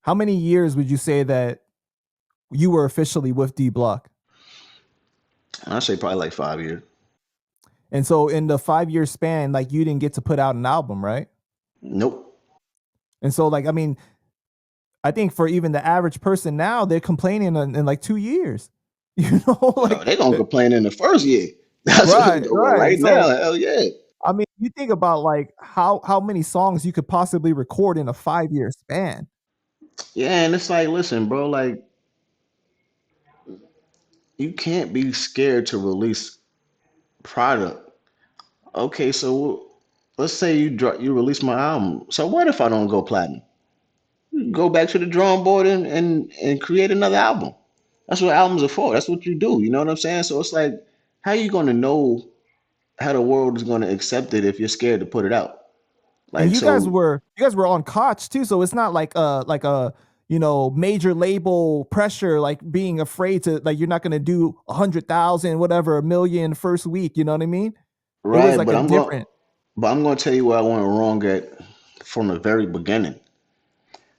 How many years would you say that you were officially with D Block? I say probably like 5 years. And so in the 5 year span, like you didn't get to put out an album, right? Nope. And so like, I mean, I think for even the average person now, they're complaining in like 2 years. You know, Oh, like they gonna complain in the first year. That's what, right, well, right. right now. So Hell yeah. I mean, you think about like how many songs you could possibly record in a 5 year span. Yeah, and it's like, listen, bro, like you can't be scared to release product. Okay, so let's say you release my album. So what if I don't go platinum? Go back to the drawing board and create another album. That's what albums are for. That's what you do. You know what I'm saying? So it's like, how you gonna know how the world is gonna accept it if you're scared to put it out? And Like so, you guys were on Koch too, so it's not like a major label pressure, like being afraid to like you're not gonna do 100,000 whatever a million first week. You know what I mean? It was right? like But a different. I'm gonna tell you where I went wrong at from the very beginning.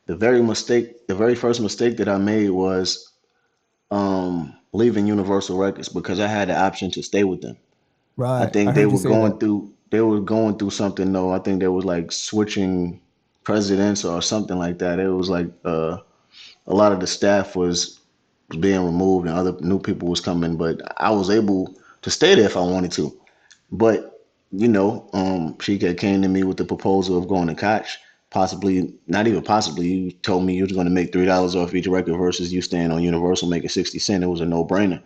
The very first mistake that I made was leaving Universal Records because I had the option to stay with them. I Right, I think heard you say that. they were going through something though. I think they was like switching presidents or something like that. It was like a lot of the staff was being removed and other new people was coming, but I was able to stay there if I wanted to. But she came to me with the proposal of going to Koch. Possibly, not even possibly. You told me you was going to make $3 off each record versus you staying on Universal making 60 cents. It was a no brainer.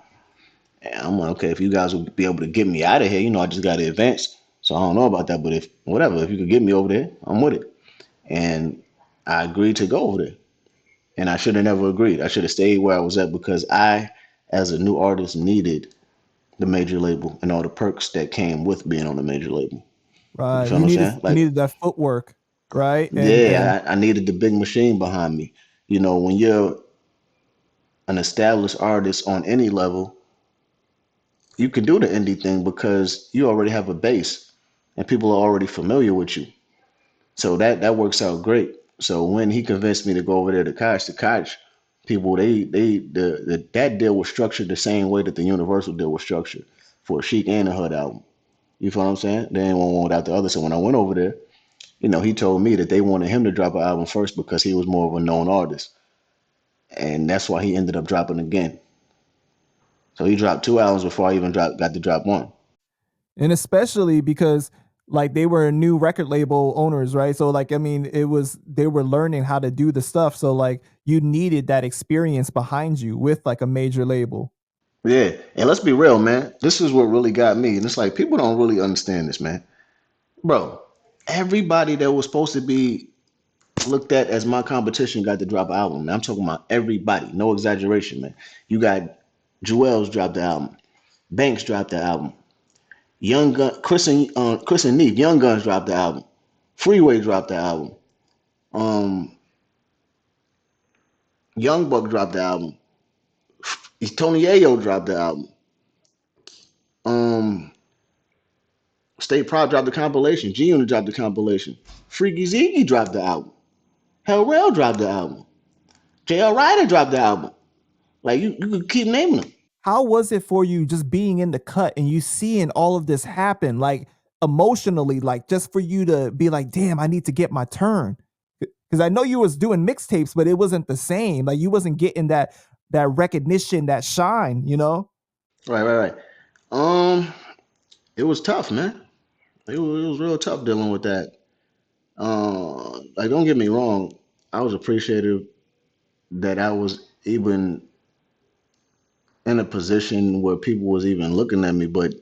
And I'm like, okay, if you guys would be able to get me out of here, I just got to advance. So I don't know about that, but if whatever, if you could get me over there, I'm with it. And I agreed to go over there. And I should have never agreed. I should have stayed where I was at because I, as a new artist, needed the major label and all the perks that came with being on the major label. You Right, feel what I'm saying? you Like, needed that footwork, right? And yeah, I needed the big machine behind me. When you're an established artist on any level, you can do the indie thing because you already have a base and people are already familiar with you. So that works out great. So when he convinced me to go over there to Koch, people that deal was structured the same way that the Universal deal was structured for a Chic and a Hood album. You feel what I'm saying? They didn't want one without the other. So when I went over there, he told me that they wanted him to drop an album first because he was more of a known artist, and that's why he ended up dropping again. So he dropped two albums before I even got to drop one. especially because like they were new record label owners, right? So like I mean, it was they were learning how to do the stuff. So like you needed that experience behind you with like a major label. Yeah, and let's be real, man. This is what really got me, and it's like people don't really understand this, man. Bro, everybody that was supposed to be looked at as my competition got to drop an album. Man. I'm talking about everybody, no exaggeration, man. You got Jewels dropped the album, Banks dropped the album, Young Gun, Chris and Neef, Young Guns dropped the album, Freeway dropped the album, um, Young Buck dropped the album, Tony Ayo dropped the album, um, State Prop dropped the compilation, G Unit dropped the compilation, Freaky Ziggy dropped the album, Hell Rail dropped the album, JL Ryder dropped the album. Like you could keep naming them. How was it for you just being in the cut and you seeing all of this happen, like emotionally, like just for you to be like, damn, I need to get my turn? Because I know you was doing mixtapes, but it wasn't the same. Like you wasn't getting that recognition, that shine, you know? Right, right, right. Um, it was tough, man. It was real tough dealing with that. Like don't get me wrong, I was appreciative that I was even in a position where people was even looking at me, but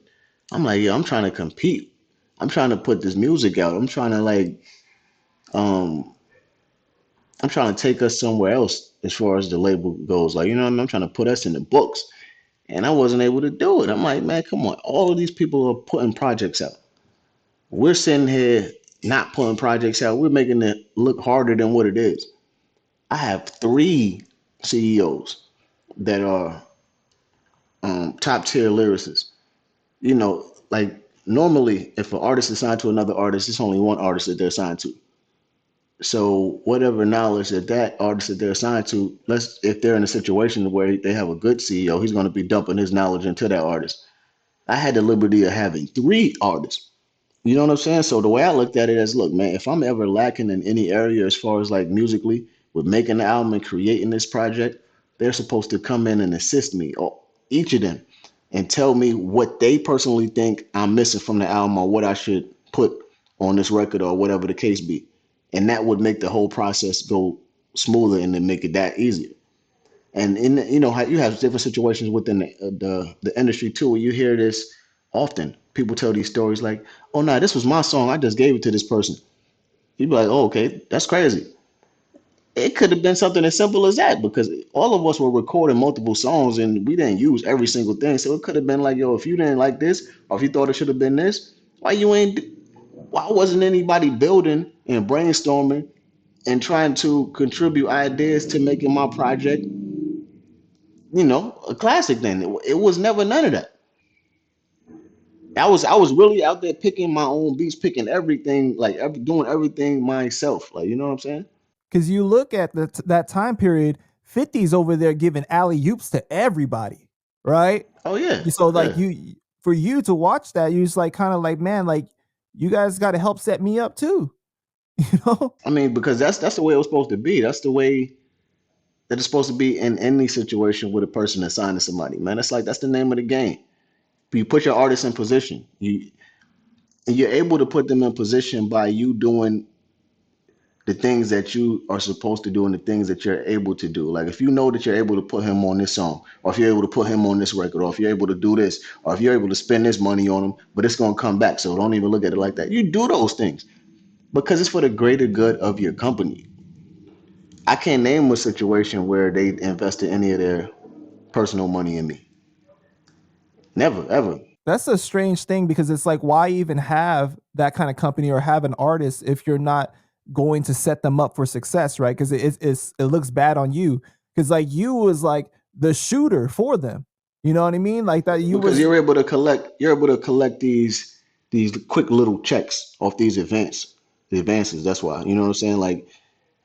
I'm like, yeah, I'm trying to compete. I'm trying to put this music out. I'm trying to um, I'm trying to take us somewhere else as far as the label goes. Like, you know what I mean? I'm trying to put us in the books. And I wasn't able to do it. I'm like, man, come on. All of these people are putting projects out. We're sitting here not putting projects out. We're making it look harder than what it is. I have three CEOs that are top tier lyricists. Like normally, if an artist is signed to another artist, it's only one artist that they're signed to. So whatever knowledge that artist that they're assigned to, let's if they're in a situation where they have a good CEO, he's going to be dumping his knowledge into that artist. I had the liberty of having three artists. You know what I'm saying? So the way I looked at it is, look, man, if I'm ever lacking in any area as far as like musically with making the album and creating this project, they're supposed to come in and assist me, or each of them, and tell me what they personally think I'm missing from the album or what I should put on this record or whatever the case be. And that would make the whole process go smoother and then make it that easier. And in you know how you have different situations within the industry too, where you hear this often. People tell these stories like, "Oh no, this was my song. I just gave it to this person." You'd be like, "Oh, okay, that's crazy." It could have been something as simple as that because all of us were recording multiple songs and we didn't use every single thing. So it could have been like, "Yo, if you didn't like this, or if you thought it should have been this, why you ain't? Why wasn't anybody building and brainstorming and trying to contribute ideas to making my project, a classic then?" It was never none of that. I was really out there picking my own beats, picking everything, like doing everything myself. Like you know what I'm saying? Because you look at that time period, 50's over there giving alley oops to everybody, right? Oh yeah, So like yeah. for you to watch that, you just like kind of like, man, like you guys got to help set me up too, you know? I mean, because that's the way it was supposed to be. That's the way that it's supposed to be in any situation with a person assigned to somebody. Man, it's like that's the name of the game. You put your artist in position. You're able to put them in position by you doing the things that you are supposed to do and the things that you're able to do. Like if you know that you're able to put him on this song, or if you're able to put him on this record, or if you're able to do this, or if you're able to spend this money on him, but it's gonna come back. So don't even look at it like that. You do those things because it's for the greater good of your company. I can't name a situation where they invested any of their personal money in me. Never, ever. That's a strange thing because it's like, why even have that kind of company or have an artist if you're not going to set them up for success, right? Because it looks bad on you. Because like you was like the shooter for them. You know what I mean? Like that you Because was you're able to collect these quick little checks off these the advances. That's why. You know what I'm saying? Like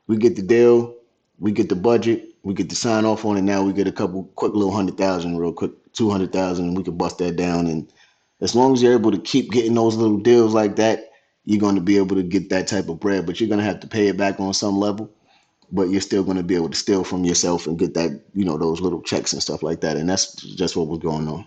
we get the deal, we get the budget, we get the sign off on it. Now we get a couple quick little 100,000, real quick 200,000, and we can bust that down. And as long as you're able to keep getting those little deals like that, you're going to be able to get that type of bread. But you're going to have to pay it back on some level. But you're still going to be able to steal from yourself and get that, those little checks and stuff like that. And that's just what was going on.